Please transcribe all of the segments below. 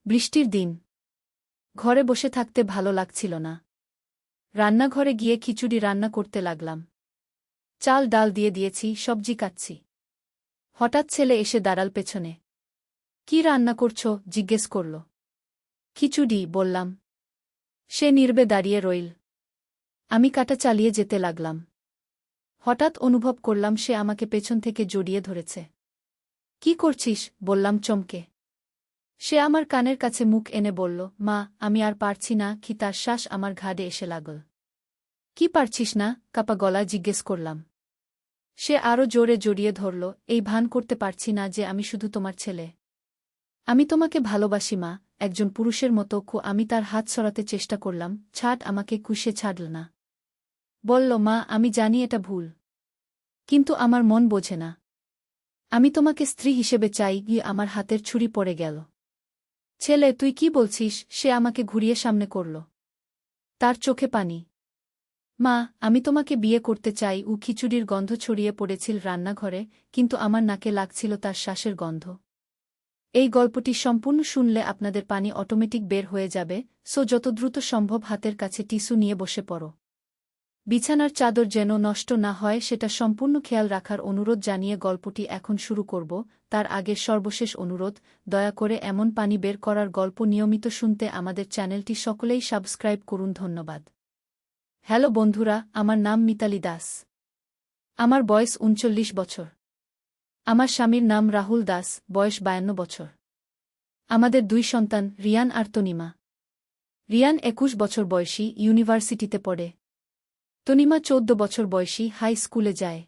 বৃষ্টির দিন। ঘরে বসে থাকতে ভালো লাগছিল না। রান্নাঘরে গিয়ে খিচুড়ি রান্না করতে লাগলাম। চাল ডাল দিয়ে দিয়েছি, সবজি কাটছি। হঠাৎ ছেলে এসে দাঁড়াল পেছনে। কি রান্না করছ? জিজ্ঞেস করল। খিচুড়ি, বললাম। সে নীরবে দাঁড়িয়ে রইল। আমি কাটা চালিয়ে যেতে লাগলাম। হঠাৎ অনুভব করলাম সে আমাকে পেছন থেকে জড়িয়ে ধরেছে। কি করছিস? বললাম চমকে। সে আমার কানের কাছে মুখ এনে বলল, মা, আমি আর পারছি না। কি তার শ্বাস আমার ঘাড়ে এসে লাগল। কি পারছিস না? কাপা গলা জিজ্ঞেস করলাম। সে আরও জোরে জড়িয়ে ধরল। এই ভান করতে পারছি না যে আমি শুধু তোমার ছেলে। আমি তোমাকে ভালোবাসি মা, একজন পুরুষের মতো। আমি তার হাত সরাতে চেষ্টা করলাম। ছাড় আমাকে। সে ছাড়ল না। বলল, মা, আমি জানি এটা ভুল। কিন্তু আমার মন বোঝে না। আমি তোমাকে স্ত্রী হিসেবে চাই। গিয়ে আমার হাতের ছুরি পড়ে গেল। ছেলে, তুই কি বলছিস? সে আমাকে ঘুরিয়ে সামনে করল। তার চোখে পানি। মা, আমি তোমাকে বিয়ে করতে চাই। খিচুড়ির গন্ধ ছড়িয়ে পড়েছিল রান্নাঘরে, কিন্তু আমার নাকে লাগছিল তার শ্বাসের গন্ধ। এই গল্পটি সম্পূর্ণ শুনলে আপনাদের পানি অটোমেটিক বের হয়ে যাবে, যত দ্রুত সম্ভব হাতের কাছে টিস্যু নিয়ে বসে পড়ো। বিছানার চাদর যেন নষ্ট না হয় সেটা সম্পূর্ণ খেয়াল রাখার অনুরোধ জানিয়ে গল্পটি এখন শুরু করব। তার আগে সর্বশেষ অনুরোধ, দয়া করে এমন পানি বের করার গল্প নিয়মিত শুনতে আমাদের চ্যানেলটি সকলেই সাবস্ক্রাইব করুন। ধন্যবাদ। হ্যালো বন্ধুরা, আমার নাম মিতালি দাস। আমার বয়স ৩৯ বছর। আমার স্বামীর নাম রাহুল দাস, বয়স ৫২ বছর। আমাদের ২ সন্তান, রিয়ান আর তনিমা। রিয়ান ২১ বছর বয়সী, ইউনিভার্সিটিতে পড়ে। তনিমা ১৪ বছর বয়সী, হাই স্কুলে যায়।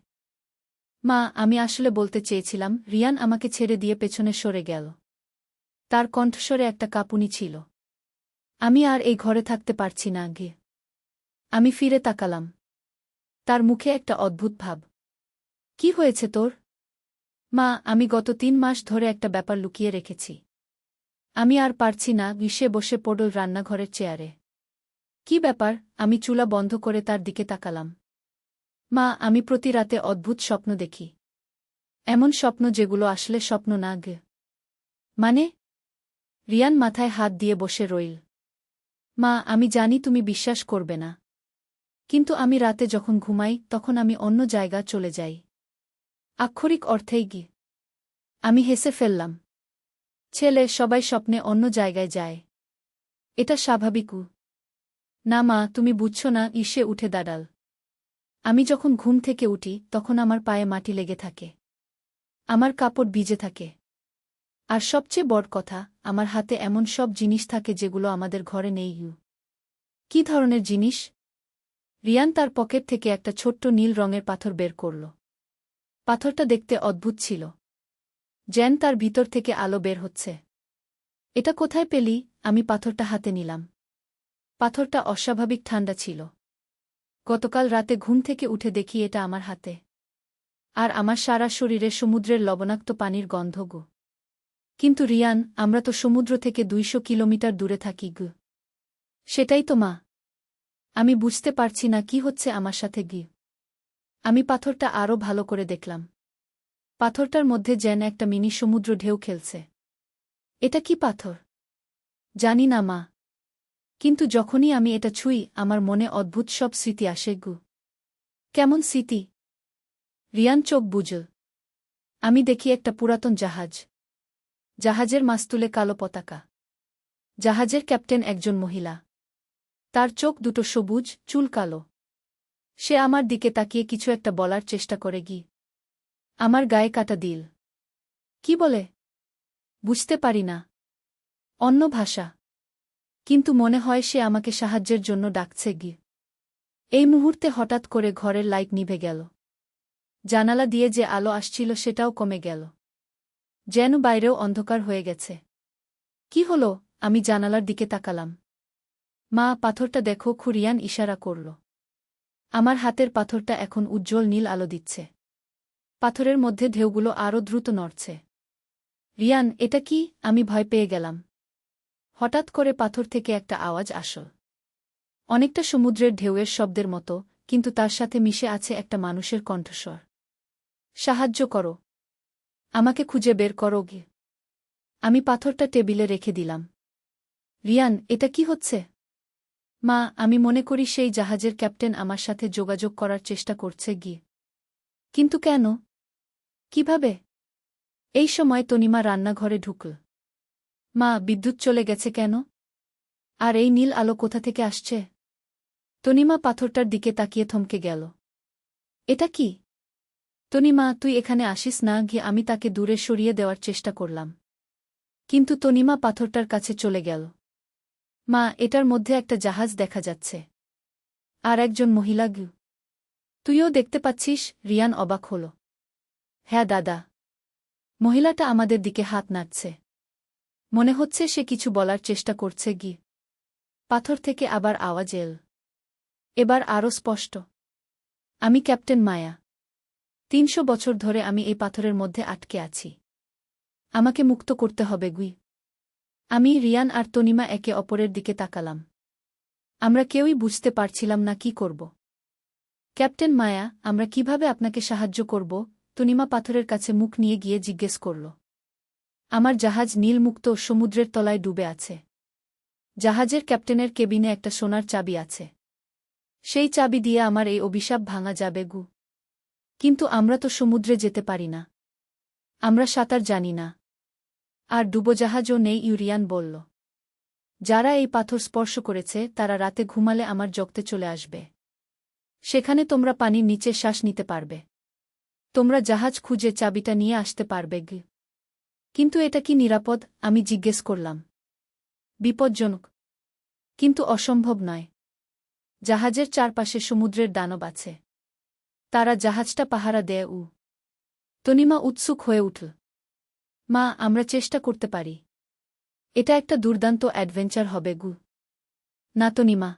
মা, আমি আসলে বলতে চেয়েছিলাম, রিয়ান আমাকে ছেড়ে দিয়ে পেছনে সরে গেল। তার কণ্ঠস্বরে একটা কাঁপুনি ছিল। আমি আর এই ঘরে থাকতে পারছি না। আমি ফিরে তাকালাম। তার মুখে একটা অদ্ভুত ভাব। কি হয়েছে তোর? মা, আমি গত ৩ মাস ধরে একটা ব্যাপার লুকিয়ে রেখেছি। আমি আর পারছি না। সে বসে পড়ল রান্নাঘরের চেয়ারে। কি ব্যাপার? আমি চুলা বন্ধ করে তার দিকে তাকালাম। মা, আমি প্রতি রাতে অদ্ভুত স্বপ্ন দেখি। এমন স্বপ্ন যেগুলো আসলে স্বপ্ন না। মানে? রিয়ান মাথায় হাত দিয়ে বসে রইল। মা, আমি জানি তুমি বিশ্বাস করবে না। কিন্তু আমি রাতে যখন ঘুমাই তখন আমি অন্য জায়গা চলে যাই। আক্ষরিক অর্থেই। আমি হেসে ফেললাম। ছেলে, সবাই স্বপ্নে অন্য জায়গায় যায়। এটা স্বাভাবিক। না মা, তুমি বুঝছো না। সে উঠে দাঁড়াল। আমি যখন ঘুম থেকে উঠি তখন আমার পায়ে মাটি লেগে থাকে। আমার কাপড় ভিজে থাকে। আর সবচেয়ে বড় কথা, আমার হাতে এমন সব জিনিস থাকে যেগুলো আমাদের ঘরে নেই। কি ধরনের জিনিস? রিয়ান তার পকেট থেকে একটা ছোট্ট নীল রঙের পাথর বের করল। পাথরটা দেখতে অদ্ভুত ছিল। যেন তার ভিতর থেকে আলো বের হচ্ছে। এটা কোথায় পেলি? আমি পাথরটা হাতে নিলাম। পাথরটা অস্বাভাবিক ঠান্ডা ছিল। গতকাল রাতে ঘুম থেকে উঠে দেখি এটা আমার হাতে। আর আমার সারা শরীরে সমুদ্রের লবণাক্ত পানির গন্ধ। কিন্তু রিয়ান, আমরা তো সমুদ্র থেকে ২০০ কিলোমিটার দূরে থাকি। সেটাই তো মা। আমি বুঝতে পারছি না কি হচ্ছে আমার সাথে। আমি পাথরটা আরও ভালো করে দেখলাম। পাথরটার মধ্যে যেন একটা মিনি সমুদ্র ঢেউ খেলছে। এটা কি পাথর? জানি না মা। কিন্তু যখনই আমি এটা ছুঁই আমার মনে অদ্ভুত সব স্মৃতি আসে। কেমন স্মৃতি? রিয়ান চোখ বুঝল। আমি দেখি একটা পুরাতন জাহাজ। জাহাজের মাস্তুলে কালো পতাকা। জাহাজের ক্যাপ্টেন একজন মহিলা। তার চোখ দুটো সবুজ, চুল কালো। সে আমার দিকে তাকিয়ে কিছু একটা বলার চেষ্টা করে। আমার গায়ে কাটা দিল। কি বলে? বুঝতে পারি না। অন্য ভাষা। কিন্তু মনে হয় সে আমাকে সাহায্যের জন্য ডাকছে। এই মুহূর্তে হঠাৎ করে ঘরের লাইট নিভে গেল। জানালা দিয়ে যে আলো আসছিল সেটাও কমে গেল। যেন বাইরেও অন্ধকার হয়ে গেছে। কি হলো? আমি জানালার দিকে তাকালাম। মা, পাথরটা দেখো। রিয়ান ইশারা করল। আমার হাতের পাথরটা এখন উজ্জ্বল নীল আলো দিচ্ছে। পাথরের মধ্যে ঢেউগুলো আরও দ্রুত নড়ছে। রিয়ান, এটা কি? আমি ভয় পেয়ে গেলাম। হঠাৎ করে পাথর থেকে একটা আওয়াজ আসল। অনেকটা সমুদ্রের ঢেউয়ের শব্দের মতো, কিন্তু তার সাথে মিশে আছে একটা মানুষের কণ্ঠস্বর। সাহায্য করো। আমাকে খুঁজে বের করো। আমি পাথরটা টেবিলে রেখে দিলাম। রিয়ান, এটা কি হচ্ছে? মা, আমি মনে করি সেই জাহাজের ক্যাপ্টেন আমার সাথে যোগাযোগ করার চেষ্টা করছে গিয়ে। কিন্তু কেন? কিভাবে? এই সময় তনিমা রান্নাঘরে ঢুকল। মা, বিদ্যুৎ চলে গেছে কেন? আর এই নীল আলো কোথা থেকে আসছে? তনিমা পাথরটার দিকে তাকিয়ে থমকে গেল। এটা কি? তনিমা, তুই এখানে আসিস না গিয়ে, আমি তাকে দূরে সরিয়ে দেওয়ার চেষ্টা করলাম। কিন্তু তনিমা পাথরটার কাছে চলে গেল। মা, এটার মধ্যে একটা জাহাজ দেখা যাচ্ছে। আর একজন মহিলা গু। তুইও দেখতে পাচ্ছিস? রিয়ান অবাক হল। হ্যাঁ দাদা। মহিলাটা আমাদের দিকে হাত নাড়ছে। মনে হচ্ছে সে কিছু বলার চেষ্টা করছে গি। পাথর থেকে আবার আওয়াজ এল। এবার আরও স্পষ্ট। আমি ক্যাপ্টেন মায়া। ৩০০ বছর ধরে আমি এই পাথরের মধ্যে আটকে আছি। আমাকে মুক্ত করতে হবে গুই। আমি, রিয়ান আর তনিমা একে অপরের দিকে তাকালাম। আমরা কেউই বুঝতে পারছিলাম না কি করব। ক্যাপ্টেন মায়া, আমরা কিভাবে আপনাকে সাহায্য করব? তনিমা পাথরের কাছে মুখ নিয়ে গিয়ে জিজ্ঞেস করল। আমার জাহাজ নীলমুক্ত সমুদ্রের তলায় ডুবে আছে। জাহাজের ক্যাপ্টেনের কেবিনে একটা সোনার চাবি আছে। সেই চাবি দিয়ে আমার এই অভিশাপ ভাঙা যাবে গু। কিন্তু আমরা তো সমুদ্রে যেতে পারি না। আমরা সাঁতার জানি না। আর ডুবোজাহাজও নেই, ইউরিয়ান বলল। যারা এই পাথর স্পর্শ করেছে তারা রাতে ঘুমালে আমার জগতে চলে আসবে। সেখানে তোমরা পানির নিচে শ্বাস নিতে পারবে। তোমরা জাহাজ খুঁজে চাবিটা নিয়ে আসতে পারবে গি। কিন্তু এটা কি নিরাপদ? আমি জিজ্ঞেস করলাম। বিপজ্জনক। কিন্তু অসম্ভব নয়। জাহাজের চারপাশে সমুদ্রের দানব আছে। তারা জাহাজটা পাহারা দেয়। তনিমা উৎসুক হয়ে উঠল। মা, আমরা চেষ্টা করতে পারি। এটা একটা দুর্দান্ত অ্যাডভেঞ্চার হবে গু। না তনিমা।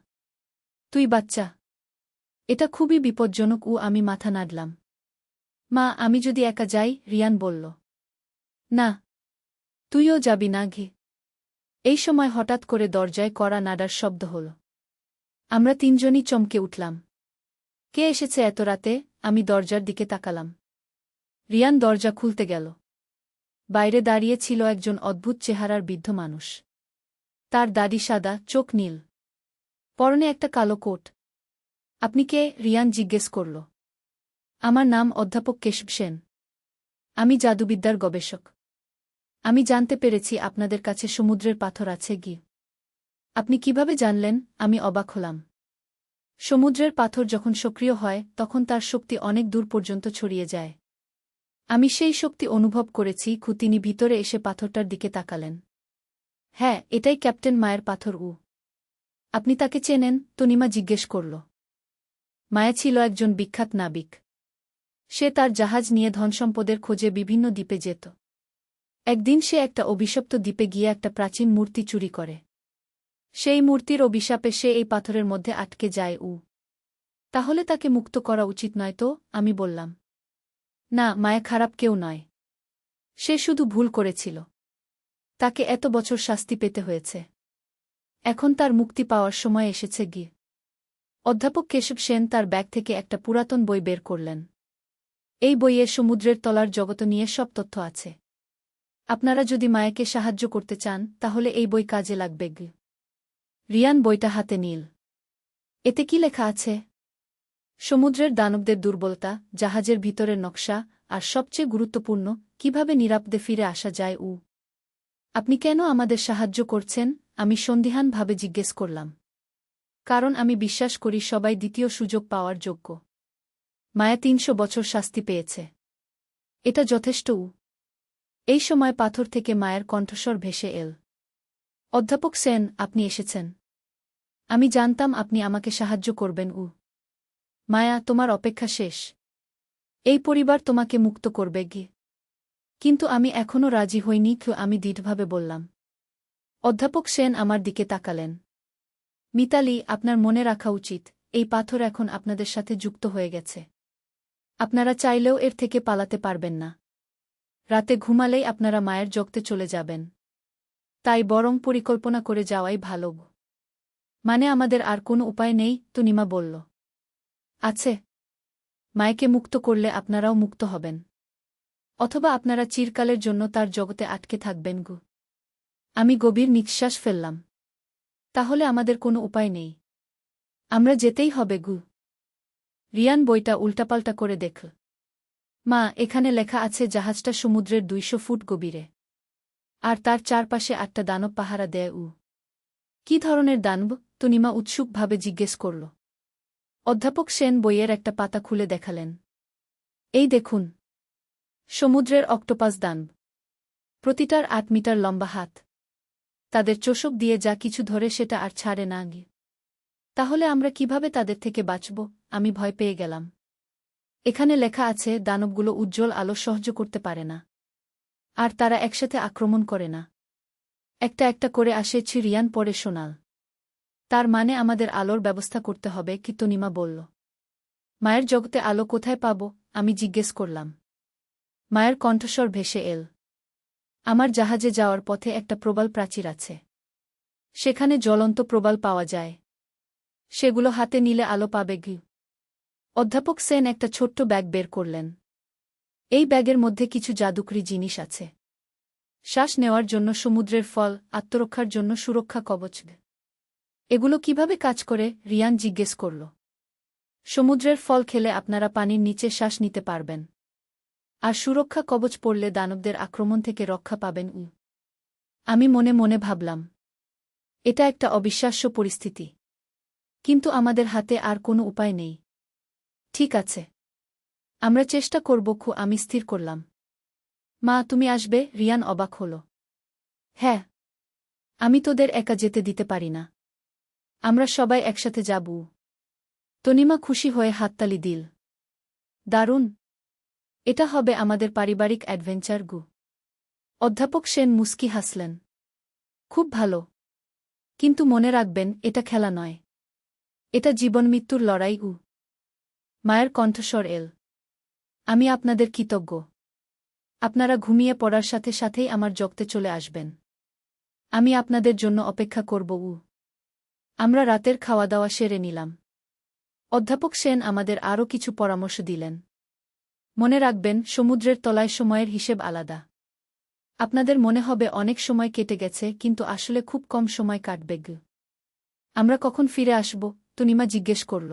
তুই বাচ্চা। এটা খুবই বিপজ্জনক। আমি মাথা নাড়লাম। মা, আমি যদি একা যাই? রিয়ান বলল। না। তুইও যাবি না ঘে। এই সময় হঠাৎ করে দরজায় কড়া নাড়ার শব্দ হল। আমরা তিনজনই চমকে উঠলাম। কে এসেছে এত রাতে? আমি দরজার দিকে তাকালাম। রিয়ান দরজা খুলতে গেল। বাইরে দাঁড়িয়ে ছিল একজন অদ্ভুত চেহারার বৃদ্ধ মানুষ। তার দাড়ি সাদা, চোখ নীল। পরনে একটা কালো কোট। আপনি কে? রিয়ান জিজ্ঞেস করল। আমার নাম অধ্যাপক কেশব সেন। আমি জাদুবিদ্যার গবেষক। আমি জানতে পেরেছি আপনাদের কাছে সমুদ্রের পাথর আছে গি। আপনি কিভাবে জানলেন? আমি অবাক হলাম। সমুদ্রের পাথর যখন সক্রিয় হয় তখন তার শক্তি অনেক দূর পর্যন্ত ছড়িয়ে যায়। আমি সেই শক্তি অনুভব করেছি। তিনি ভিতরে এসে পাথরটার দিকে তাকালেন। হ্যাঁ, এটাই ক্যাপ্টেন মায়ের পাথর। আপনি তাকে চেনেন? তনিমা জিজ্ঞেস করল। মায়া ছিল একজন বিখ্যাত নাবিক। সে তার জাহাজ নিয়ে ধনসম্পদের খোঁজে বিভিন্ন দ্বীপে যেত। একদিন সে একটা অভিশপ্ত দ্বীপে গিয়ে একটা প্রাচীন মূর্তি চুরি করে। সেই মূর্তির অভিশাপে সে এই পাথরের মধ্যে আটকে যায়। তাহলে তাকে মুক্ত করা উচিত নয় তো? আমি বললাম। না, মায়া খারাপ কেউ নয়। সে শুধু ভুল করেছিল। তাকে এত বছর শাস্তি পেতে হয়েছে। এখন তার মুক্তি পাওয়ার সময় এসেছে গিয়ে। অধ্যাপক কেশব সেন তার ব্যাগ থেকে একটা পুরাতন বই বের করলেন। এই বইয়ে সমুদ্রের তলার জগৎ নিয়ে সব তথ্য আছে। আপনারা যদি মায়াকে সাহায্য করতে চান তাহলে এই বই কাজে লাগবে গি। রিয়ান বইটা হাতে নিল। এতে কি লেখা আছে? সমুদ্রের দানবদের দুর্বলতা, জাহাজের ভিতরের নকশা, আর সবচেয়ে গুরুত্বপূর্ণ, কিভাবে নিরাপদে ফিরে আসা যায়। আপনি কেন আমাদের সাহায্য করছেন? আমি সন্দিহানভাবে জিজ্ঞেস করলাম। কারণ আমি বিশ্বাস করি সবাই দ্বিতীয় সুযোগ পাওয়ার যোগ্য। মায়া ৩০০ বছর শাস্তি পেয়েছে। এটা যথেষ্ট। এই সময় পাথর থেকে মায়ের কণ্ঠস্বর ভেসে এল। অধ্যাপক সেন, আপনি এসেছেন। আমি জানতাম আপনি আমাকে সাহায্য করবেন। মায়া, তোমার অপেক্ষা শেষ। এই পরিবার তোমাকে মুক্ত করবে গি। কিন্তু আমি এখনও রাজি হইনি। আমি দৃঢ়ভাবে বললাম। অধ্যাপক সেন আমার দিকে তাকালেন। মিতালি, আপনার মনে রাখা উচিত, এই পাথর এখন আপনাদের সাথে যুক্ত হয়ে গেছে। আপনারা চাইলেও এর থেকে পালাতে পারবেন না। রাতে ঘুমালেই আপনারা মায়ের জগতে চলে যাবেন। তাই বরং পরিকল্পনা করে যাওয়াই ভালো। মানে আমাদের আর কোনো উপায় নেই? তনিমা বলল। আছে। মায়েকে মুক্ত করলে আপনারাও মুক্ত হবেন। অথবা আপনারা চিরকালের জন্য তার জগতে আটকে থাকবেন গু। আমি গভীর নিঃশ্বাস ফেললাম। তাহলে আমাদের কোনো উপায় নেই। আমরা যেতেই হবে গু। রিয়ান বইটা উল্টাপাল্টা করে দেখল। মা, এখানে লেখা আছে জাহাজটা সমুদ্রের 200 ফুট গভীরে। আর তার চারপাশে 8টা দানব পাহারা দেয়। কি ধরনের দানব? তনিমা উৎসুকভাবে জিজ্ঞেস করল। অধ্যাপক সেন বইয়ের একটা পাতা খুলে দেখালেন। এই দেখুন, সমুদ্রের অক্টোপাস দানব। প্রতিটার 8 মিটার লম্বা হাত। তাদের চোষক দিয়ে যা কিছু ধরে সেটা আর ছাড়ে না। তাহলে আমরা কিভাবে তাদের থেকে বাঁচব? আমি ভয় পেয়ে গেলাম। এখানে লেখা আছে দানবগুলো উজ্জ্বল আলো সহ্য করতে পারে না। আর তারা একসাথে আক্রমণ করে না। একটা একটা করে আসে। রিয়ান পড়ে শোনাল। তার মানে আমাদের আলোর ব্যবস্থা করতে হবে, কি তনিমা বলল। মায়ের জগতে আলো কোথায় পাব? আমি জিজ্ঞেস করলাম। মায়ের কণ্ঠস্বর ভেসে এল। আমার জাহাজে যাওয়ার পথে একটা প্রবাল প্রাচীর আছে। সেখানে জ্বলন্ত প্রবাল পাওয়া যায়। সেগুলো হাতে নিলে আলো পাবে। অধ্যাপক সেন একটা ছোট্ট ব্যাগ বের করলেন। এই ব্যাগের মধ্যে কিছু জাদুকরি জিনিস আছে। শ্বাস নেওয়ার জন্য সমুদ্রের ফল, আত্মরক্ষার জন্য সুরক্ষা কবচ। এগুলো কিভাবে কাজ করে? রিয়ান জিজ্ঞেস করল। সমুদ্রের ফল খেলে আপনারা পানির নিচে শ্বাস নিতে পারবেন। আর সুরক্ষা কবচ পড়লে দানবদের আক্রমণ থেকে রক্ষা পাবেন। আমি মনে মনে ভাবলাম, এটা একটা অবিশ্বাস্য পরিস্থিতি। কিন্তু আমাদের হাতে আর কোনো উপায় নেই। ঠিক আছে, আমরা চেষ্টা করব। আমি স্থির করলাম। মা, তুমি আসবে? রিয়ান অবাক হল। হ্যাঁ, আমি তোদের একা যেতে দিতে পারি না। আমরা সবাই একসাথে যাব। তনিমা খুশি হয়ে হাততালি দিল। দারুণ! এটা হবে আমাদের পারিবারিক অ্যাডভেঞ্চার। অধ্যাপক সেন মুস্কি হাসলেন। খুব ভালো। কিন্তু মনে রাখবেন, এটা খেলা নয়। এটা জীবন মৃত্যুর লড়াই। মায়ের কণ্ঠস্বর এল। আমি আপনাদের কৃতজ্ঞ। আপনারা ঘুমিয়ে পড়ার সাথে সাথেই আমার জগতে চলে আসবেন। আমি আপনাদের জন্য অপেক্ষা করব। আমরা রাতের খাওয়া দাওয়া সেরে নিলাম। অধ্যাপক সেন আমাদের আরও কিছু পরামর্শ দিলেন। মনে রাখবেন, সমুদ্রের তলায় সময়ের হিসেব আলাদা। আপনাদের মনে হবে অনেক সময় কেটে গেছে, কিন্তু আসলে খুব কম সময় কাটবে। আমরা কখন ফিরে আসব? তনিমা জিজ্ঞেস করল।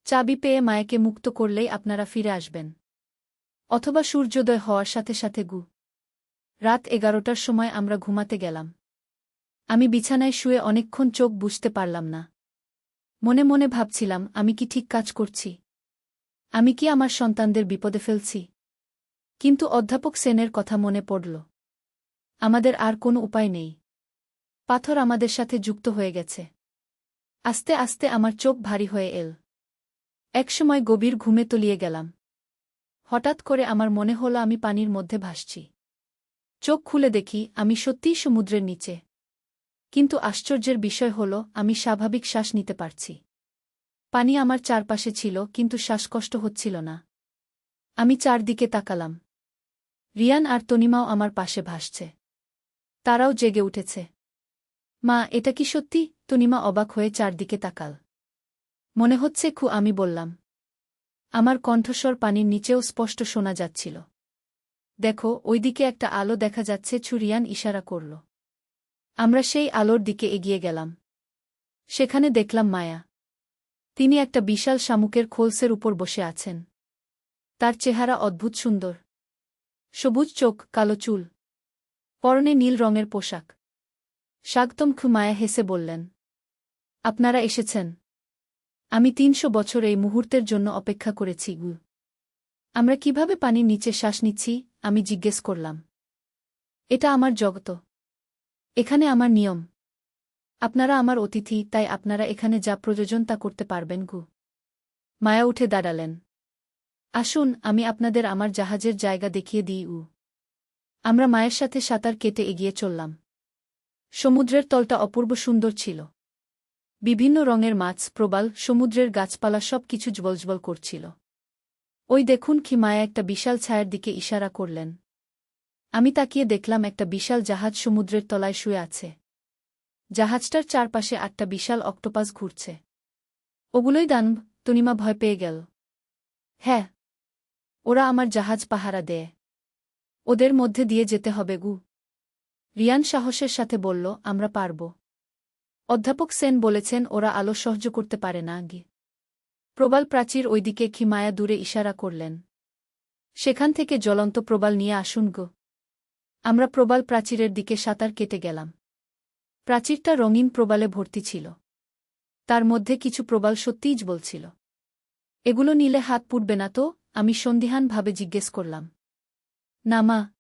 চাবি পেয়ে মায়াকে মুক্ত করলেই আপনারা ফিরে আসবেন। অথবা সূর্যোদয় হওয়ার সাথে সাথে। রাত 11টার সময় আমরা ঘুমাতে গেলাম। আমি বিছানায় শুয়ে অনেকক্ষণ চোখ বুঝতে পারলাম না। মনে মনে ভাবছিলাম, আমি কি ঠিক কাজ করছি? আমি কি আমার সন্তানদের বিপদে ফেলছি? কিন্তু অধ্যাপক সেনের কথা মনে পড়ল। আমাদের আর কোনো উপায় নেই। পাথর আমাদের সাথে যুক্ত হয়ে গেছে। আস্তে আস্তে আমার চোখ ভারী হয়ে এল। একসময় গভীর ঘুমে তলিয়ে গেলাম। হঠাৎ করে আমার মনে হলো আমি পানির মধ্যে ভাসছি। চোখ খুলে দেখি আমি সত্যিই সমুদ্রের নিচে। কিন্তু আশ্চর্যের বিষয় হল, আমি স্বাভাবিক শ্বাস নিতে পারছি। পানি আমার চারপাশে ছিল, কিন্তু শ্বাসকষ্ট হচ্ছিল না। আমি চারদিকে তাকালাম। রিয়ান আর তনিমাও আমার পাশে ভাসছে। তারাও জেগে উঠেছে। মা, এটা কি সত্যি? তনিমা অবাক হয়ে চারদিকে তাকাল। মনে হচ্ছে আমি বললাম। আমার কণ্ঠস্বর পানির নিচেও স্পষ্ট শোনা যাচ্ছিল। দেখো, ওইদিকে একটা আলো দেখা যাচ্ছে। রিয়ান ইশারা করল। আমরা সেই আলোর দিকে এগিয়ে গেলাম। সেখানে দেখলাম মায়া। তিনি একটা বিশাল শামুকের খোলসের উপর বসে আছেন। তার চেহারা অদ্ভুত সুন্দর। সবুজ চোখ, কালো চুল। পরনে নীল রঙের পোশাক। স্বাগতম। মায়া হেসে বললেন। আপনারা এসেছেন। আমি 300 বছর এই মুহূর্তের জন্য অপেক্ষা করেছি। আমরা কিভাবে পানির নিচে শ্বাস নিচ্ছি? আমি জিজ্ঞেস করলাম। এটা আমার জগত। এখানে আমার নিয়ম। আপনারা আমার অতিথি, তাই আপনারা এখানে যা প্রয়োজন তা করতে পারবেন। মায়া উঠে দাঁড়ালেন। আসুন, আমি আপনাদের আমার জাহাজের জায়গা দেখিয়ে দিই। আমরা মায়ের সাথে সাঁতার কেটে এগিয়ে চললাম। সমুদ্রের তলটা অপূর্ব সুন্দর ছিল। বিভিন্ন রঙের মাছ, প্রবাল, সমুদ্রের গাছপালা সবকিছু জ্বলজ্বল করছিল। ওই দেখুন! মায়া একটা বিশাল ছায়ার দিকে ইশারা করলেন। আমি তাকিয়ে দেখলাম একটা বিশাল জাহাজ সমুদ্রের তলায় শুয়ে আছে। জাহাজটার চারপাশে 8টা বিশাল অক্টোপাস ঘুরছে। ওগুলোই দানব? তনিমা ভয় পেয়ে গেল। হ্যাঁ, ওরা আমার জাহাজ পাহারা দেয়। ওদের মধ্যে দিয়ে যেতে হবে। রিয়ান সাহসের সাথে বলল, আমরা পারব। অধ্যাপক সেন বলেছেন ওরা আলো সহ্য করতে পারে না আগে। প্রবাল প্রাচীর ওইদিকে খিমায়া দূরে ইশারা করলেন। সেখান থেকে জ্বলন্ত প্রবাল নিয়ে আসুন গো। আমরা প্রবাল প্রাচীরের দিকে সাঁতার কেটে গেলাম। প্রাচীরটা রঙিন প্রবালে ভর্তি ছিল। তার মধ্যে কিছু প্রবাল সত্যিই বলছিল। এগুলো নিলে হাত পুড়বে না তো? আমি সন্দিহানভাবে জিজ্ঞেস করলাম। না মা।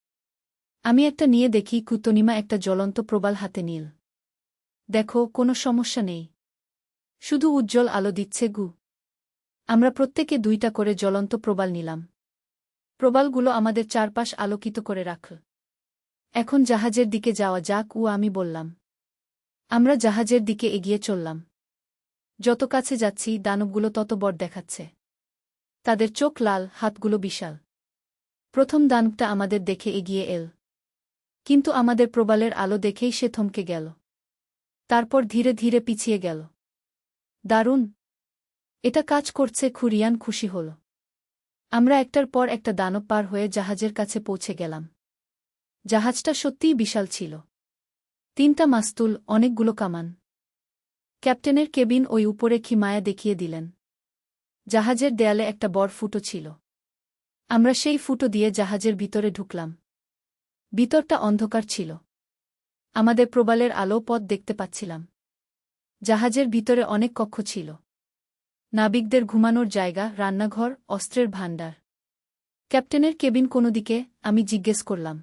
আমি একটা নিয়ে দেখি। কুতনিমা একটা জ্বলন্ত প্রবাল হাতে নিল। দেখো, কোনো সমস্যা নেই। শুধু উজ্জ্বল আলো দিচ্ছে গু। আমরা প্রত্যেকে 2টা করে জ্বলন্ত প্রবাল নিলাম। প্রবালগুলো আমাদের চারপাশ আলোকিত করে রাখল। এখন জাহাজের দিকে যাওয়া যাক, আমি বললাম। আমরা জাহাজের দিকে এগিয়ে চললাম। যত কাছে যাচ্ছি দানবগুলো তত বড় দেখাচ্ছে। তাদের চোখ লাল, হাতগুলো বিশাল। প্রথম দানবটা আমাদের দেখে এগিয়ে এল। কিন্তু আমাদের প্রবালের আলো দেখেই সে থমকে গেল। তারপর ধীরে ধীরে পিছিয়ে গেল। দারুণ! এটা কাজ করছে। খুরিয়ান খুশি হল। আমরা একটার পর একটা দানব পার হয়ে জাহাজের কাছে পৌঁছে গেলাম। জাহাজটা সত্যিই বিশাল ছিল। 3টা মাস্তুল, অনেকগুলো কামান। ক্যাপ্টেনের কেবিন ওই উপরে খিমায়া দেখিয়ে দিলেন। জাহাজের দেয়ালে একটা বড় ফুটো ছিল। আমরা সেই ফুটো দিয়ে জাহাজের ভিতরে ঢুকলাম। ভিতরটা অন্ধকার ছিল। আমাদের প্রবালের আলো পথ দেখতে পাচ্ছিলাম। জাহাজের ভিতরে অনেক কক্ষ ছিল। নাবিকদের ঘুমানোর জায়গা, রান্নাঘর, অস্ত্রের ভাণ্ডার। ক্যাপ্টেনের কেবিন কোন দিকে? আমি জিজ্ঞেস করলাম।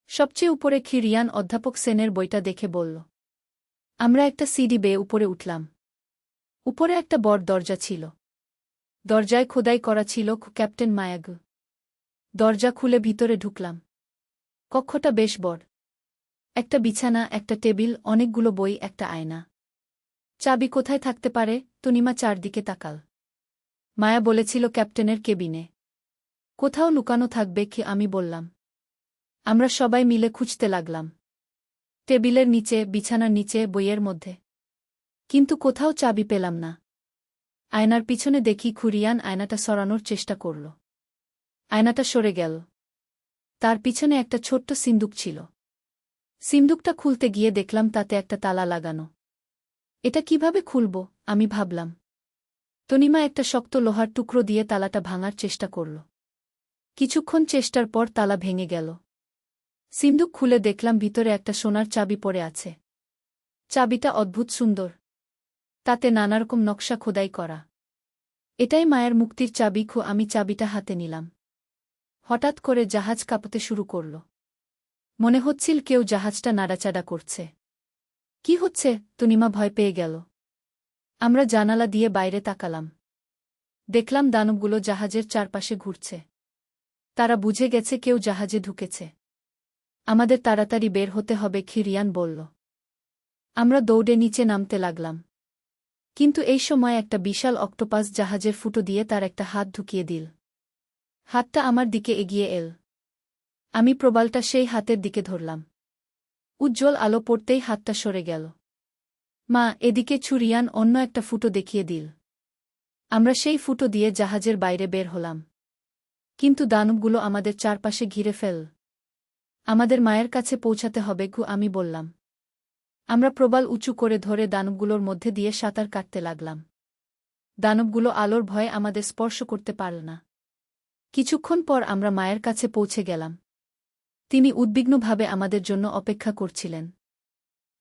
সবচেয়ে উপরে খিরিয়ান অধ্যাপক সেনের বইটা দেখে বলল। আমরা একটা সিঁড়ি বেয়ে উপরে উঠলাম। উপরে একটা বড় দরজা ছিল। দরজায় খোদাই করা ছিল ক্যাপ্টেন মায়াগ। দরজা খুলে ভিতরে ঢুকলাম। কক্ষটা বেশ বড়। একটা বিছানা, একটা টেবিল, অনেকগুলো বই, একটা আয়না। চাবি কোথায় থাকতে পারে? তনিমা চারদিকে তাকাল। মায়া বলেছিল ক্যাপ্টেনের কেবিনে। কোথাও লুকানো থাকবে কি? আমি বললাম। আমরা সবাই মিলে খুঁজতে লাগলাম। টেবিলের নিচে, বিছানার নিচে, বইয়ের মধ্যে। কিন্তু কোথাও চাবি পেলাম না। আয়নার পিছনে দেখি খুরিয়ান আয়নাটা সরানোর চেষ্টা করল। আয়নাটা সরে গেল। তার পিছনে একটা ছোট্ট সিন্দুক ছিল। সিন্দুকটা খুলতে গিয়ে দেখলাম তাতে একটা তালা লাগানো। এটা কিভাবে খুলব? আমি ভাবলাম। তনিমা একটা শক্ত লোহার টুকরো দিয়ে তালাটা ভাঙার চেষ্টা করল। কিছুক্ষণ চেষ্টার পর তালা ভেঙে গেল। সিন্দুক খুলে দেখলাম ভিতরে একটা সোনার চাবি পড়ে আছে। চাবিটা অদ্ভুত সুন্দর। তাতে নানারকম নকশা খোদাই করা। এটাই মায়ের মুক্তির চাবি। আমি চাবিটা হাতে নিলাম। হঠাৎ করে জাহাজ কাঁপতে শুরু করল। মনে হচ্ছিল কেউ জাহাজটা নাড়াচাড়া করছে। কি হচ্ছে? তনিমা ভয় পেয়ে গেল। আমরা জানালা দিয়ে বাইরে তাকালাম। দেখলাম দানবগুলো জাহাজের চারপাশে ঘুরছে। তারা বুঝে গেছে কেউ জাহাজে ঢুকেছে। আমাদের তাড়াতাড়ি বের হতে হবে, খিরিয়ান বলল। আমরা দৌড়ে নিচে নামতে লাগলাম। কিন্তু এই সময় একটা বিশাল অক্টোপাস জাহাজের ফুটো দিয়ে তার একটা হাত ঢুকিয়ে দিল। হাতটা আমার দিকে এগিয়ে এল। আমি প্রবালটা সেই হাতের দিকে ধরলাম। উজ্জ্বল আলো পড়তেই হাতটা সরে গেল। মা, এদিকে ছুরিয়ান অন্য একটা ফুটো দেখিয়ে দিল। আমরা সেই ফুটো দিয়ে জাহাজের বাইরে বের হলাম। কিন্তু দানবগুলো আমাদের চারপাশে ঘিরে ফেল। আমাদের মায়ের কাছে পৌঁছাতে হবে আমি বললাম। আমরা প্রবাল উঁচু করে ধরে দানবগুলোর মধ্যে দিয়ে সাঁতার কাটতে লাগলাম। দানবগুলো আলোর ভয়ে আমাদের স্পর্শ করতে পারল না। কিছুক্ষণ পর আমরা মায়ের কাছে পৌঁছে গেলাম। তিনি উদ্বিগ্নভাবে আমাদের জন্য অপেক্ষা করছিলেন।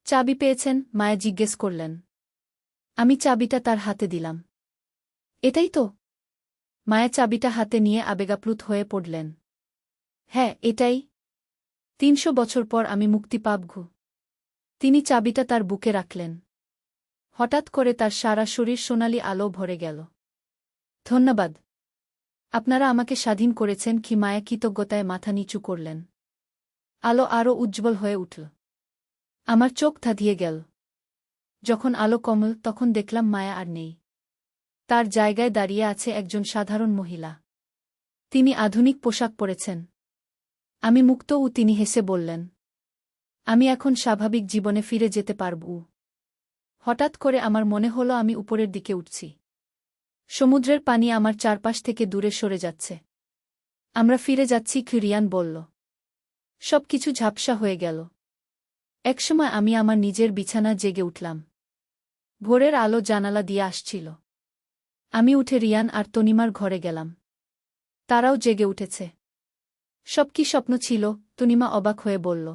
চাবি পেয়েছেন? মায়া জিজ্ঞেস করলেন। আমি চাবিটা তার হাতে দিলাম। এটাই তো? মায়া চাবিটা হাতে নিয়ে আবেগাপ্লুত হয়ে পড়লেন। হ্যাঁ, এটাই। 300 বছর পর আমি মুক্তি পাব। তিনি চাবিটা তার বুকে রাখলেন। হঠাৎ করে তার সারা শরীর সোনালি আলো ভরে গেল। ধন্যবাদ। আপনারা আমাকে স্বাধীন করেছেন। মায়া কৃতজ্ঞতায় মাথা নিচু করলেন। আলো আরও উজ্জ্বল হয়ে উঠল। আমার চোখ ধাঁধিয়ে গেল। যখন আলো কমল তখন দেখলাম মায়া আর নেই। তার জায়গায় দাঁড়িয়ে আছে একজন সাধারণ মহিলা। তিনি আধুনিক পোশাক পরেছেন। আমি মুক্ত। তিনি হেসে বললেন, আমি এখন স্বাভাবিক জীবনে ফিরে যেতে পারব। হঠাৎ করে আমার মনে হলো আমি উপরের দিকে উঠছি। সমুদ্রের পানি আমার চারপাশ থেকে দূরে সরে যাচ্ছে। আমরা ফিরে যাচ্ছি, খিরিয়ান বলল। সবকিছু ঝাপসা হয়ে গেল। একসময় আমি আমার নিজের বিছানা জেগে উঠলাম। ভোরের আলো জানালা দিয়ে আসছিল। আমি উঠে রিয়ান আর তনিমার ঘরে গেলাম। তারাও জেগে উঠেছে। সব কি স্বপ্ন ছিল? তনিমা অবাক হয়ে বলল।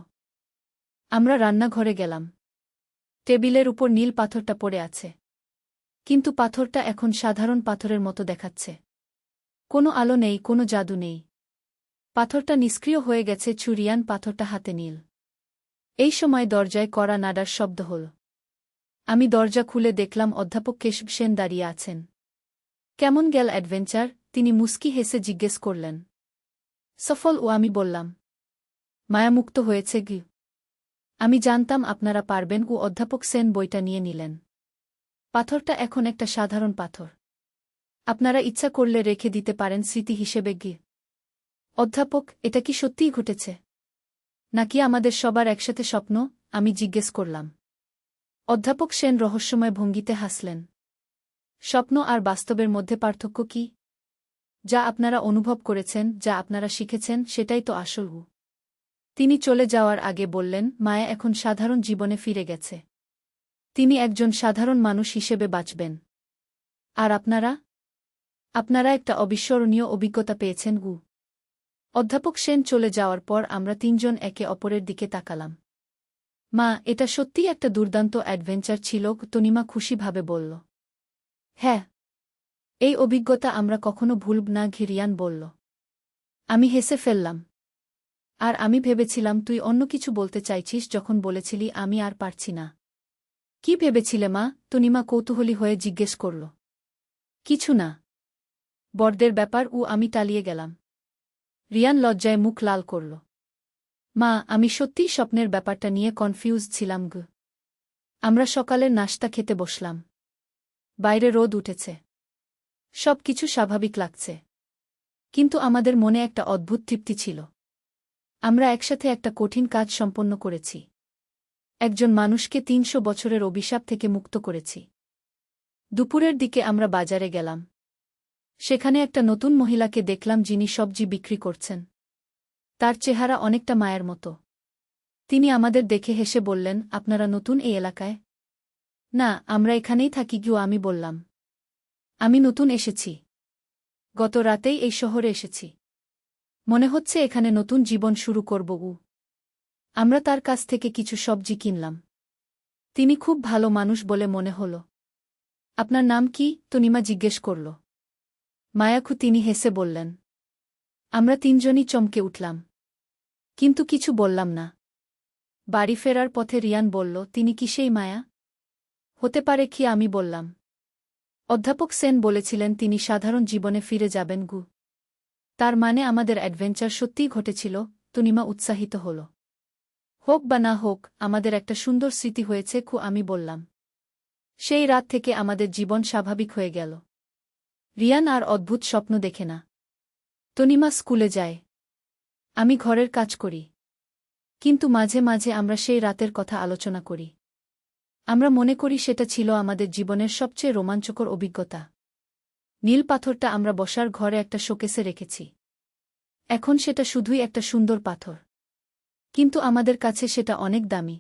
আমরা রান্নাঘরে গেলাম। টেবিলের উপর নীল পাথরটা পড়ে আছে। কিন্তু পাথরটা এখন সাধারণ পাথরের মতো দেখাচ্ছে। কোনো আলো নেই, কোনো জাদু নেই। পাথরটা নিষ্ক্রিয় হয়ে গেছে। রিয়ান পাথরটা হাতে নিল। এই সময় দরজায় কড়া নাড়ার শব্দ হল। আমি দরজা খুলে দেখলাম অধ্যাপক কেশব সেন দাঁড়িয়ে আছেন। কেমন গেল অ্যাডভেঞ্চার? তিনি মুস্কি হেসে জিজ্ঞেস করলেন। সফল। ও আমি বললাম। মায়ামুক্ত হয়েছে গি। আমি জানতাম আপনারা পারবেন। ও অধ্যাপক সেন বইটা নিয়ে নিলেন। পাথরটা এখন একটা সাধারণ পাথর। আপনারা ইচ্ছা করলে রেখে দিতে পারেন স্মৃতি হিসেবে গি। অধ্যাপক, এটা কি সত্যিই ঘটেছে? নাকি আমাদের সবার একসাথে স্বপ্ন? আমি জিজ্ঞেস করলাম। অধ্যাপক সেন রহস্যময় ভঙ্গিতে হাসলেন। স্বপ্ন আর বাস্তবের মধ্যে পার্থক্য কি? যা আপনারা অনুভব করেছেন, যা আপনারা শিখেছেন, সেটাই তো আসল। তিনি চলে যাওয়ার আগে বললেন, মায়া এখন সাধারণ জীবনে ফিরে গেছে। তিনি একজন সাধারণ মানুষ হিসেবে বাঁচবেন। আর আপনারা? আপনারা একটা অবিস্মরণীয় অভিজ্ঞতা পেয়েছেন। অধ্যাপক সেন চলে যাওয়ার পর আমরা তিনজন একে অপরের দিকে তাকালাম। মা, এটা সত্যিই একটা দুর্দান্ত অ্যাডভেঞ্চার ছিল, তনিমা খুশিভাবে বলল। হ্যাঁ, এই অভিজ্ঞতা আমরা কখনো ভুলব না, রিয়ান বলল। আমি হেসে ফেললাম। আর আমি ভেবেছিলাম তুই অন্য কিছু বলতে চাইছিস যখন বলেছিলি আমি আর পারছি না। কি ভেবেছিলে মা? তনিমা কৌতূহলী হয়ে জিজ্ঞেস করল। কিছু না। বড়দের ব্যাপার। আমি টালিয়ে গেলাম। রিয়ান লজ্জায় মুখ লাল করল। মা, আমি সত্যিই স্বপ্নের ব্যাপারটা নিয়ে কনফিউজ ছিলাম। আমরা সকালের নাশতা খেতে বসলাম। বাইরে রোদ উঠেছে। সব কিছু স্বাভাবিক লাগছে। কিন্তু আমাদের মনে একটা অদ্ভুত তৃপ্তি ছিল। আমরা একসাথে একটা কঠিন কাজ সম্পন্ন করেছি। একজন মানুষকে ৩০০ বছরের অভিশাপ থেকে মুক্ত করেছি। দুপুরের দিকে আমরা বাজারে গেলাম। সেখানে একটা নতুন মহিলাকে দেখলাম যিনি সবজি বিক্রি করছেন। তার চেহারা অনেকটা মায়ের মতো। তিনি আমাদের দেখে হেসে বললেন, আপনারা নতুন এই এলাকায়? না, আমরা এখানেই থাকি। আমি বললাম। আমি নতুন এসেছি। গত রাতেই এই শহরে এসেছি। মনে হচ্ছে এখানে নতুন জীবন শুরু করব। আমরা তার কাছ থেকে কিছু সবজি কিনলাম। তিনি খুব ভালো মানুষ বলে মনে হল। আপনার নাম কি? তনিমা জিজ্ঞেস করল। মায়াকু। তিনি হেসে বললেন। আমরা তিনজনই চমকে উঠলাম। কিন্তু কিছু বললাম না। বাড়ি ফেরার পথে রিয়ান বলল, তিনি কি সেই মায়া? হতে পারে কি? আমি বললাম। অধ্যাপক সেন বলেছিলেন তিনি সাধারণ জীবনে ফিরে যাবেন। তার মানে আমাদের অ্যাডভেঞ্চার সত্যিই ঘটেছিল। তনিমা উৎসাহিত হল। হোক বা না হোক, আমাদের একটা সুন্দর স্মৃতি হয়েছে। আমি বললাম। সেই রাত থেকে আমাদের জীবন স্বাভাবিক হয়ে গেল। রিয়ান আর অদ্ভুত স্বপ্ন দেখে না। তনিমা স্কুলে যায়। আমি ঘরের কাজ করি। কিন্তু মাঝে মাঝে আমরা সেই রাতের কথা আলোচনা করি। আমরা মনে করি সেটা ছিল আমাদের জীবনের সবচেয়ে রোমাঞ্চকর অভিজ্ঞতা। নীল পাথরটা আমরা বসার ঘরে একটা শোকেসে রেখেছি। এখন সেটা শুধুই একটা সুন্দর পাথর। কিন্তু আমাদের কাছে সেটা অনেক দামি।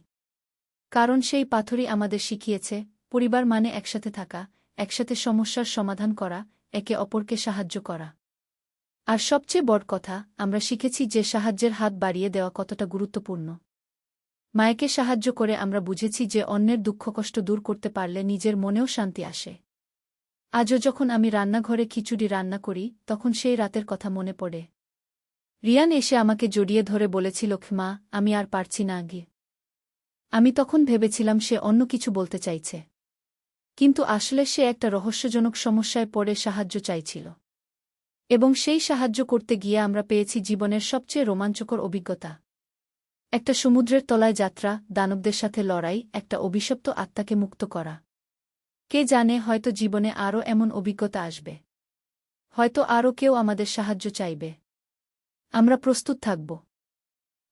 কারণ সেই পাথরই আমাদের শিখিয়েছে পরিবার মানে একসাথে থাকা, একসাথে সমস্যার সমাধান করা, একে অপরকে সাহায্য করা। আর সবচেয়ে বড় কথা, আমরা শিখেছি যে সাহায্যের হাত বাড়িয়ে দেওয়া কতটা গুরুত্বপূর্ণ। মায়েকে সাহায্য করে আমরা বুঝেছি যে অন্যের দুঃখকষ্ট দূর করতে পারলে নিজের মনেও শান্তি আসে। আজও যখন আমি রান্নাঘরে খিচুড়ি রান্না করি, তখন সেই রাতের কথা মনে পড়ে। রিয়ান এসে আমাকে জড়িয়ে ধরে বলেছিল, মা, আমি আর পারছি না আগে। আমি তখন ভেবেছিলাম সে অন্য কিছু বলতে চাইছে। কিন্তু আসলে সে একটা রহস্যজনক সমস্যায় পড়ে সাহায্য চাইছিল। এবং সেই সাহায্য করতে গিয়ে আমরা পেয়েছি জীবনের সবচেয়ে রোমাঞ্চকর অভিজ্ঞতা। একটা সমুদ্রের তলায় যাত্রা, দানবদের সাথে লড়াই, একটা অভিশপ্ত আত্মাকে মুক্ত করা। কে জানে, হয়তো জীবনে আরও এমন অভিজ্ঞতা আসবে। হয়তো আরও কেউ আমাদের সাহায্য চাইবে। আমরা প্রস্তুত থাকব।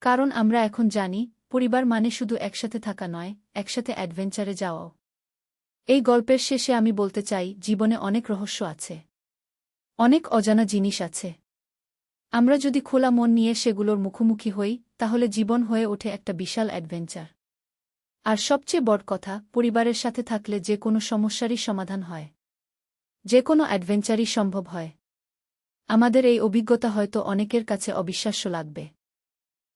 কারণ আমরা এখন জানি, পরিবার মানে শুধু একসাথে থাকা নয়, একসাথে অ্যাডভেঞ্চারে যাওয়াও। এই গল্পের শেষে আমি বলতে চাই, জীবনে অনেক রহস্য আছে। অনেক অজানা জিনিস আছে। আমরা যদি খোলা মন নিয়ে সেগুলোর মুখোমুখি হই, তাহলে জীবন হয়ে ওঠে একটা বিশাল অ্যাডভেঞ্চার। আর সবচেয়ে বড় কথা, পরিবারের সাথে থাকলে যে কোনো সমস্যারই সমাধান হয়, যে কোনো অ্যাডভেঞ্চারই সম্ভব হয়। আমাদের এই অভিজ্ঞতা হয়তো অনেকের কাছে অবিশ্বাস্য লাগবে,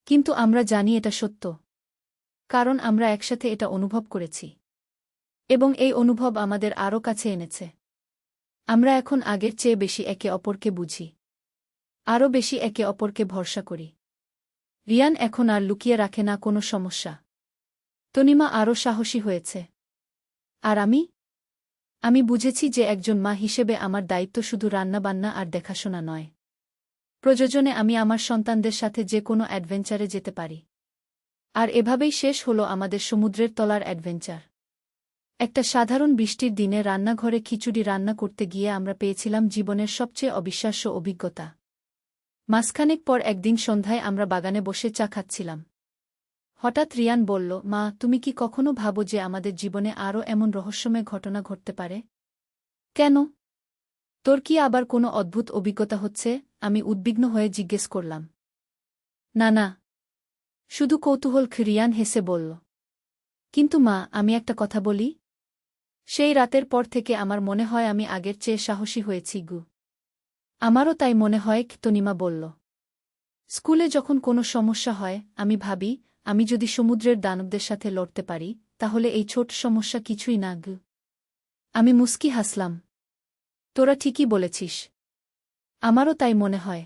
কিন্তু আমরা জানি এটা সত্য, কারণ আমরা একসাথে এটা অনুভব করেছি এবং এই অনুভব আমাদের আরও কাছে এনেছে। আমরা এখন আগের চেয়ে বেশি একে অপরকে বুঝি, আরও বেশি একে অপরকে ভরসা করি। রিয়ান এখন আর লুকিয়ে রাখে না কোনো সমস্যা। তনিমা আরও সাহসী হয়েছে। আর আমি বুঝেছি যে একজন মা হিসেবে আমার দায়িত্ব শুধু রান্নাবান্না আর দেখাশোনা নয়। প্রয়োজনে আমি আমার সন্তানদের সাথে যে কোনো অ্যাডভেঞ্চারে যেতে পারি। আর এভাবেই শেষ হলো আমাদের সমুদ্রের তলার অ্যাডভেঞ্চার। একটা সাধারণ বৃষ্টির দিনে রান্নাঘরে খিচুড়ি রান্না করতে গিয়ে আমরা পেয়েছিলাম জীবনের সবচেয়ে অবিশ্বাস্য অভিজ্ঞতা। মাসখানেক পর একদিন সন্ধ্যায় আমরা বাগানে বসে চা খাচ্ছিলাম। হঠাৎ রিয়ান বলল, মা, তুমি কি কখনো ভাবো যে আমাদের জীবনে আরও এমন রহস্যময় ঘটনা ঘটতে পারে? কেন? তোর কি আবার কোনো অদ্ভুত অভিজ্ঞতা হচ্ছে? আমি উদ্বিগ্ন হয়ে জিজ্ঞেস করলাম। না না, শুধু কৌতূহল। রিয়ান হেসে বলল, কিন্তু মা, আমি একটা কথা বলি। সেই রাতের পর থেকে আমার মনে হয় আমি আগের চেয়ে সাহসী হয়েছি গু। আমারও তাই মনে হয়, তনিমা বলল। স্কুলে যখন কোনো সমস্যা হয় আমি ভাবি, আমি যদি সমুদ্রের দানবদের সাথে লড়তে পারি, তাহলে এই ছোট সমস্যা কিছুই না গু। আমি মুস্কি হাসলাম। তোরা ঠিকই বলেছিস। আমারও তাই মনে হয়।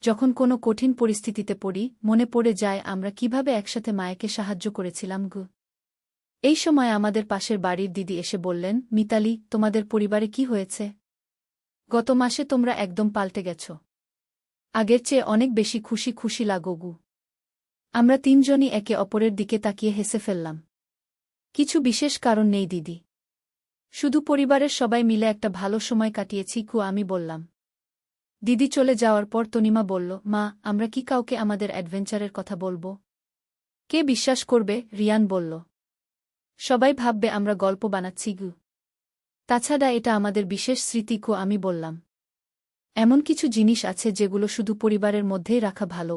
যখন কোনো কঠিন পরিস্থিতিতে পড়ি, মনে পড়ে যায় আমরা কিভাবে একসাথে মায়েকে সাহায্য করেছিলাম গু। এই সময় আমাদের পাশের বাড়ির দিদি এসে বললেন, মিতালি, তোমাদের পরিবারে কি হয়েছে? গত মাসে তোমরা একদম পাল্টে গেছ। আগের চেয়ে অনেক বেশি খুশি খুশি লাগো গু। আমরা তিনজনই একে অপরের দিকে তাকিয়ে হেসে ফেললাম। কিছু বিশেষ কারণ নেই দিদি। শুধু পরিবারের সবাই মিলে একটা ভালো সময় কাটিয়েছি গু, আমি বললাম। দিদি চলে যাওয়ার পর তনিমা বলল, মা, আমরা কি কাউকে আমাদের অ্যাডভেঞ্চারের কথা বলবো? কে বিশ্বাস করবে? রিয়ান বলল। সবাই ভাববে আমরা গল্প বানাচ্ছি গু। তাছাড়া এটা আমাদের বিশেষ স্মৃতি গু, আমি বললাম। এমন কিছু জিনিস আছে যেগুলো শুধু পরিবারের মধ্যেই রাখা ভালো।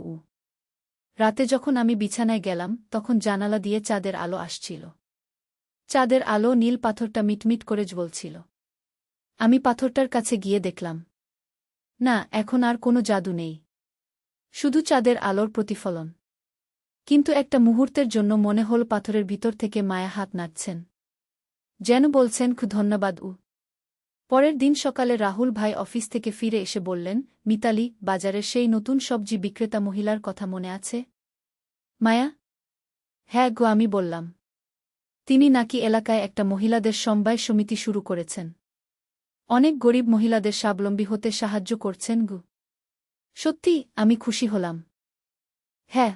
রাতে যখন আমি বিছানায় গেলাম, তখন জানালা দিয়ে চাঁদের আলো আসছিল। চাঁদের আলো নীল পাথরটা মিটমিট করে জ্বলছিল। আমি পাথরটার কাছে গিয়ে দেখলাম, না, এখন আর কোনো জাদু নেই, শুধু চাঁদের আলোর প্রতিফলন। কিন্তু একটা মুহূর্তের জন্য মনে হল পাথরের ভিতর থেকে মায়া হাত নাড়ছেন, যেন বলছেন, ধন্যবাদ। পরের দিন সকালে রাহুল ভাই অফিস থেকে ফিরে এসে বললেন, মিতালি, বাজারের সেই নতুন সবজি বিক্রেতা মহিলার কথা মনে আছে? মায়া? হ্যাঁ গো, আমি বললাম। তিনি নাকি এলাকায় একটা মহিলাদের সমবায় সমিতি শুরু করেছেন। অনেক গরিব মহিলাদের স্বাবলম্বী হতে সাহায্য করছেন গু। সত্যি? আমি খুশি হলাম। হ্যাঁ।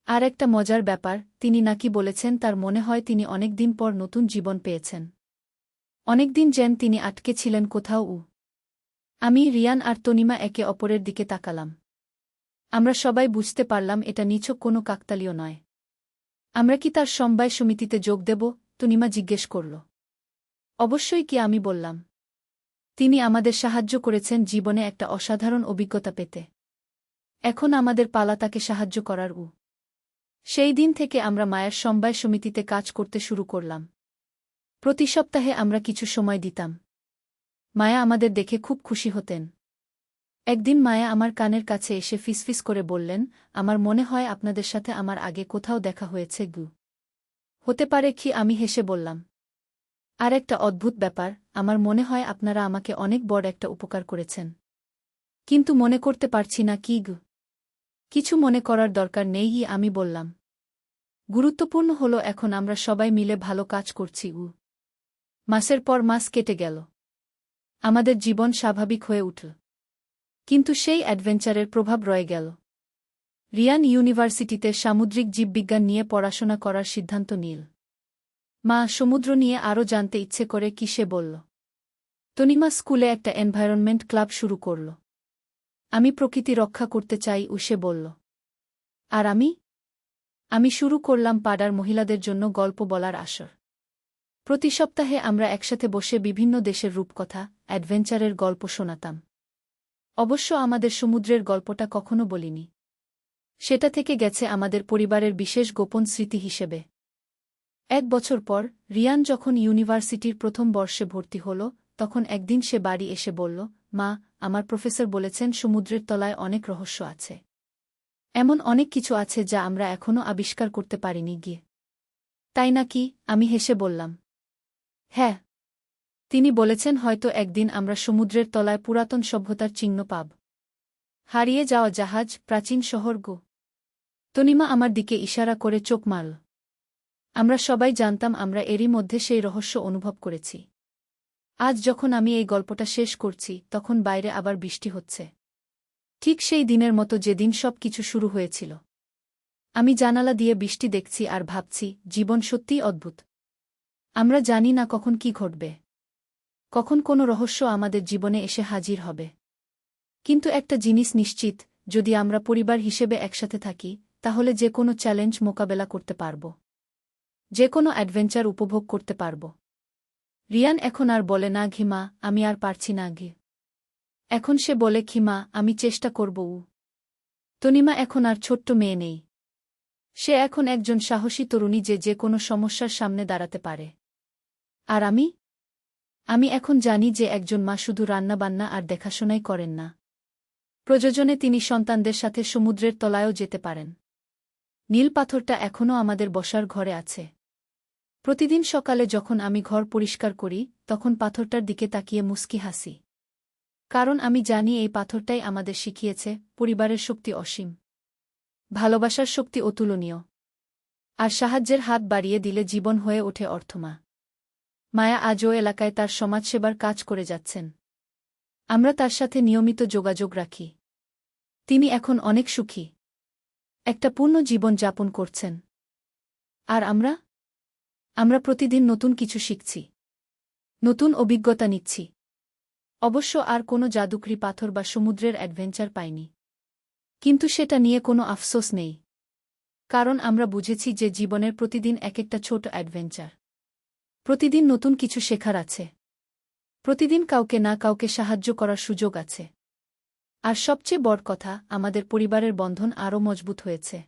আর একটা মজার ব্যাপার, তিনি নাকি বলেছেন তার মনে হয় তিনি অনেক দিন পর নতুন জীবন পেয়েছেন। অনেকদিন যেন তিনি আটকে ছিলেন কোথাও। আমি, রিয়ান আর তনিমা একে অপরের দিকে তাকালাম। আমরা সবাই বুঝতে পারলাম এটা নিছক কোনো কাকতালীয় নয়। আমরা কি তার সমবায় সমিতিতে যোগ দেব? তনিমা জিজ্ঞেস করল। অবশ্যই কি, আমি বললাম। তিনি আমাদের সাহায্য করেছেন জীবনে একটা অসাধারণ অভিজ্ঞতা পেতে। এখন আমাদের পালা তাকে সাহায্য করার। সেই দিন থেকে আমরা মায়ের সমবায় সমিতিতে কাজ করতে শুরু করলাম। প্রতি সপ্তাহে আমরা কিছু সময় দিতাম। মায়া আমাদের দেখে খুব খুশি হতেন। একদিন মায়া আমার কানের কাছে এসে ফিসফিস করে বললেন, আমার মনে হয় আপনাদের সাথে আমার আগে কোথাও দেখা হয়েছে গু। হতে পারে কি, আমি হেসে বললাম। আর একটা অদ্ভুত ব্যাপার, আমার মনে হয় আপনারা আমাকে অনেক বড় একটা উপকার করেছেন। কিন্তু মনে করতে পারছি না কি গু। কিছু মনে করার দরকার নেই, আমি বললাম। গুরুত্বপূর্ণ হলো এখন আমরা সবাই মিলে ভালো কাজ করছি। মাসের পর মাস কেটে গেল। আমাদের জীবন স্বাভাবিক হয়ে উঠল। কিন্তু সেই অ্যাডভেঞ্চারের প্রভাব রয়ে গেল। রিয়ান ইউনিভার্সিটিতে সামুদ্রিক জীববিজ্ঞান নিয়ে পড়াশোনা করার সিদ্ধান্ত নিল। মা, সমুদ্র নিয়ে আরও জানতে ইচ্ছে করে কি, সে বলল। তনিমা স্কুলে একটা এনভায়রনমেন্ট ক্লাব শুরু করল। আমি প্রকৃতি রক্ষা করতে চাই, সে বলল। আর আমি শুরু করলাম পাড়ার মহিলাদের জন্য গল্প বলার আসর। প্রতি সপ্তাহে আমরা একসাথে বসে বিভিন্ন দেশের রূপকথা, অ্যাডভেঞ্চারের গল্প শোনাতাম। অবশ্য আমাদের সমুদ্রের গল্পটা কখনো বলিনি। সেটা থেকে গেছে আমাদের পরিবারের বিশেষ গোপন স্মৃতি হিসেবে। 1 বছর পর রিয়ান যখন ইউনিভার্সিটির প্রথম বর্ষে ভর্তি হল, তখন একদিন সে বাড়ি এসে বলল, মা, আমার প্রফেসর বলেছেন সমুদ্রের তলায় অনেক রহস্য আছে। এমন অনেক কিছু আছে যা আমরা এখনও আবিষ্কার করতে পারিনি গিয়ে। তাই নাকি? আমি হেসে বললাম, হ্যাঁ। তিনি বলেছেন হয়তো একদিন আমরা সমুদ্রের তলায় পুরাতন সভ্যতার চিহ্ন পাব। হারিয়ে যাওয়া জাহাজ, প্রাচীন শহর গো। তনিমা আমার দিকে ইশারা করে চোখ মারল। আমরা সবাই জানতাম আমরা এরই মধ্যে সেই রহস্য অনুভব করেছি। আজ যখন আমি এই গল্পটা শেষ করছি, তখন বাইরে আবার বৃষ্টি হচ্ছে। ঠিক সেই দিনের মতো যেদিন সব কিছু শুরু হয়েছিল। আমি জানালা দিয়ে বৃষ্টি দেখছি আর ভাবছি, জীবন সত্যিই অদ্ভুত। আমরা জানি না কখন কি ঘটবে, কখন কোনো রহস্য আমাদের জীবনে এসে হাজির হবে। কিন্তু একটা জিনিস নিশ্চিত, যদি আমরা পরিবার হিসেবে একসাথে থাকি, তাহলে যে কোনো চ্যালেঞ্জ মোকাবেলা করতে পারব, যে কোনো অ্যাডভেঞ্চার উপভোগ করতে পারব। রিয়ান এখন আর বলে না ঘিমা, আমি আর পারছি না ঘি। এখন সে বলে খিমা, আমি চেষ্টা করব। তনিমা এখন আর ছোট্ট মেয়ে নেই। সে এখন একজন সাহসী তরুণী যে কোনো সমস্যার সামনে দাঁড়াতে পারে। আর আমি এখন জানি যে একজন মা শুধু রান্নাবান্না আর দেখাশোনাই করেন না। প্রয়োজনে তিনি সন্তানদের সাথে সমুদ্রের তলায়ও যেতে পারেন। নীল পাথরটা এখনও আমাদের বসার ঘরে আছে। প্রতিদিন সকালে যখন আমি ঘর পরিষ্কার করি, তখন পাথরটার দিকে তাকিয়ে মুস্কি হাসি। কারণ আমি জানি এই পাথরটাই আমাদের শিখিয়েছে পরিবারের শক্তি অসীম, ভালোবাসার শক্তি অতুলনীয়, আর সাহায্যের হাত বাড়িয়ে দিলে জীবন হয়ে ওঠে অর্থমা। মায়া আজও এলাকায় তার সমাজসেবার কাজ করে যাচ্ছেন। আমরা তার সাথে নিয়মিত যোগাযোগ রাখি। তিনি এখন অনেক সুখী, একটা পূর্ণ জীবন যাপন করছেন। আর আমরা প্রতিদিন নতুন কিছু শিখছি, নতুন অভিজ্ঞতা নিচ্ছি। অবশ্য আর কোনো জাদুকরি পাথর বা সমুদ্রের অ্যাডভেঞ্চার পাইনি, কিন্তু সেটা নিয়ে কোনো আফসোস নেই। কারণ আমরা বুঝেছি যে জীবনের প্রতিদিন এক একটা ছোট অ্যাডভেঞ্চার। প্রতিদিন নতুন কিছু শেখার আছে, প্রতিদিন কাউকে না কাউকে সাহায্য করার সুযোগ আছে। আর সবচেয়ে বড় কথা, আমাদের পরিবারের বন্ধন আরও মজবুত হয়েছে।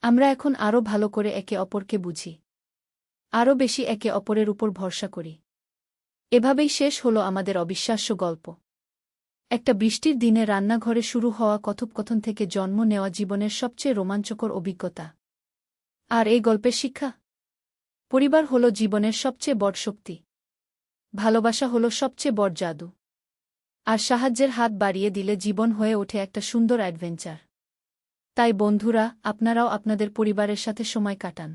আমরা এখন আরও ভালো করে একে অপরকে বুঝি, আরও বেশি একে অপরের উপর ভরসা করি। এভাবেই শেষ হলো আমাদের অবিশ্বাস্য গল্প। একটা বৃষ্টির দিনে রান্নাঘরে শুরু হওয়া কথোপকথন থেকে জন্ম নেওয়া জীবনের সবচেয়ে রোমাঞ্চকর অভিজ্ঞতা। আর এই গল্পের শিক্ষা, পরিবার হল জীবনের সবচেয়ে বড় শক্তি, ভালোবাসা হল সবচেয়ে বড় জাদু, আর সাহায্যের হাত বাড়িয়ে দিলে জীবন হয়ে ওঠে একটা সুন্দর অ্যাডভেঞ্চার। তাই বন্ধুরা, আপনারাও আপনাদের পরিবারের সাথে সময় কাটান,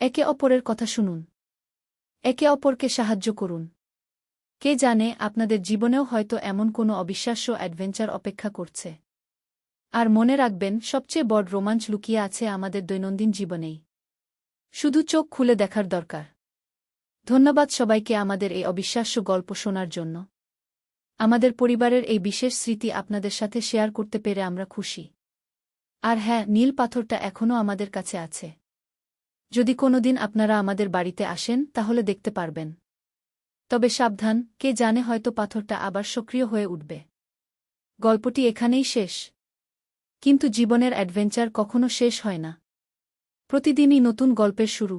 একে অপরের কথা শুনুন, একে অপরকে সাহায্য করুন। কে জানে, আপনাদের জীবনেও হয়তো এমন কোনো অবিশ্বাস্য অ্যাডভেঞ্চার অপেক্ষা করছে। আর মনে রাখবেন, সবচেয়ে বড় রোমাঞ্চ লুকিয়ে আছে আমাদের দৈনন্দিন জীবনেই। শুধু চোখ খুলে দেখার দরকার। ধন্যবাদ সবাইকে আমাদের এই অবিশ্বাস্য গল্প শোনার জন্য। আমাদের পরিবারের এই বিশেষ স্মৃতি আপনাদের সাথে শেয়ার করতে পেরে আমরা খুশি। আর হ্যাঁ, নীল পাথরটা এখনও আমাদের কাছে আছে। যদি কোনোদিন আপনারা আমাদের বাড়িতে আসেন, তাহলে দেখতে পারবেন। তবে সাবধান, কে জানে হয়তো পাথরটা আবার সক্রিয় হয়ে উঠবে। গল্পটি এখানেই শেষ, কিন্তু জীবনের অ্যাডভেঞ্চার কখনো শেষ হয় না। প্রতিদিনই নতুন গল্পের শুরু।